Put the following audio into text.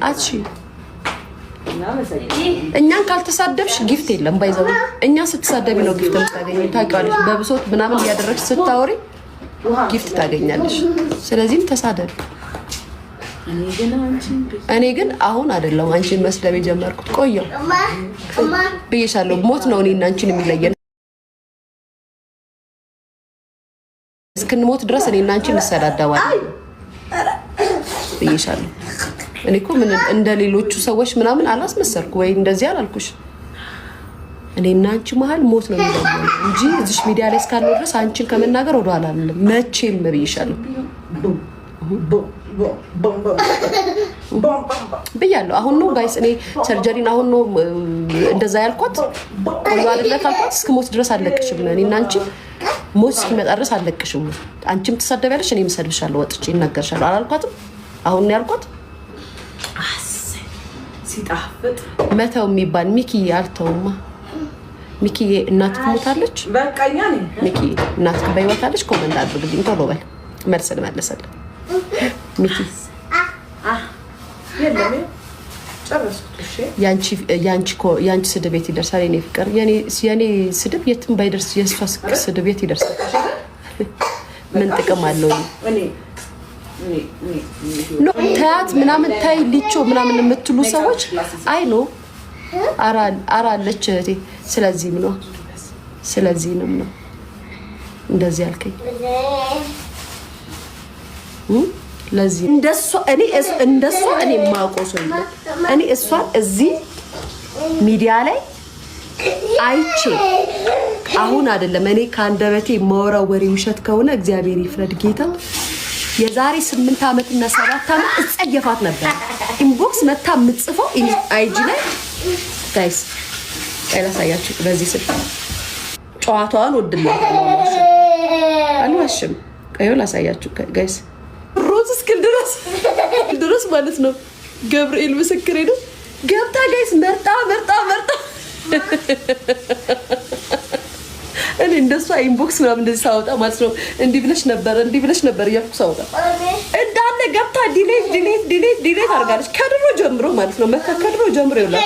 አቺ እኛን ካልተሳደብሽ ጊፍት የለም ባይዘው እኛ ስትሳደቢ ነው ጊፍት የምታገኘው ታውቂዋለሽ በብሶት ምናምን ያደረግሽ ስታወሪ ጊፍት ታገኛለሽ ስለዚህም ተሳደብ እኔ ግን አሁን አይደለም አንቺን መስደብ የጀመርኩት ቆየው ብዬሻለሁ ሞት ነው እኔና አንቺን የሚለየን እስክንሞት ድረስ እኔና አንቺን እንሰዳደባለን ብዬሻለሁ እኔ እኮ ምን እንደሌሎቹ ሰዎች ምናምን አላስመሰርኩ ወይ እንደዚህ አላልኩሽ እኔና አንቺ መሃል ሞት ነው የሚለየን እንጂ እዚህ ሚዲያ ላይ እስካለው ድረስ አንቺን ከመናገር ወደ ኋላ አይደለም መቼም ብዬሻለሁ ብያለሁ አሁን ነው ጋይስ እኔ ሰርጀሪን አሁን ነው እንደዛ ያልኳት ቆዩ አይደለ ካልኳት እስከ ሞት ድረስ አለቅሽም እኔና አንቺ ሞት እስኪመጣ ድረስ አለቅሽም አንቺም ትሰደቢያለሽ እኔም እሰድብሻለሁ ወጥቼ እናገርሻለሁ አላልኳትም አሁን ነው ያልኳት ሲጣፍጥ መተው የሚባል ሚኪ አልተውማ ሚኪ እናት ትሞታለች በቃኛ ነኝ ሚኪ እናት በህይወታለች ኮመንት አድርግልኝ ቶሎ በል መልስ ልመልስልህ ሚኪ የለም ጨረስኩት እሺ ያንቺ ስድብ የት ይደርሳል የኔ ፍቅር የኔ ስድብ የትም ባይደርስ የሷ ስድብ የት ይደርሳል ምን ጥቅም አለው ኖ ታያት ምናምን ታይ ሊቾ ምናምን የምትሉ ሰዎች አይ ኖ አራለች እቴ ስለዚህ ነው እንደዚህ አልከኝ ለዚህ እንደሷ እኔ ማውቀው ሰው የለም እኔ እሷን እዚህ ሚዲያ ላይ አይቼ አሁን አይደለም እኔ ካንደበቴ ማወራው ወሬ ውሸት ከሆነ እግዚአብሔር ይፍረድ ጌታ የዛሬ 8 አመት እና 7 አመት እጸየፋት ነበር ኢንቦክስ መታ የምትጽፈው አይጂ ላይ ጋይስ አይላሳያችሁ በዚህ ስልክ ጨዋታዋን ወድላት አልዋሽም ቀዩ ላሳያችሁ ጋይስ ሮዝ እስክል ድረስ ማለት ነው ገብርኤል ምስክሬ ነው ገብታ ጋይስ መርጣ እኔ እንደሷ ኢንቦክስ ምናምን እንደዚህ ሳወጣ ማለት ነው እንዲህ ብለሽ ነበር እያልኩ ሳወጣ እንዳለ ገብታ ዲሌት አድርጋለች ከድሮ ጀምሮ ማለት ነው ከድሮ ጀምሮ ይላል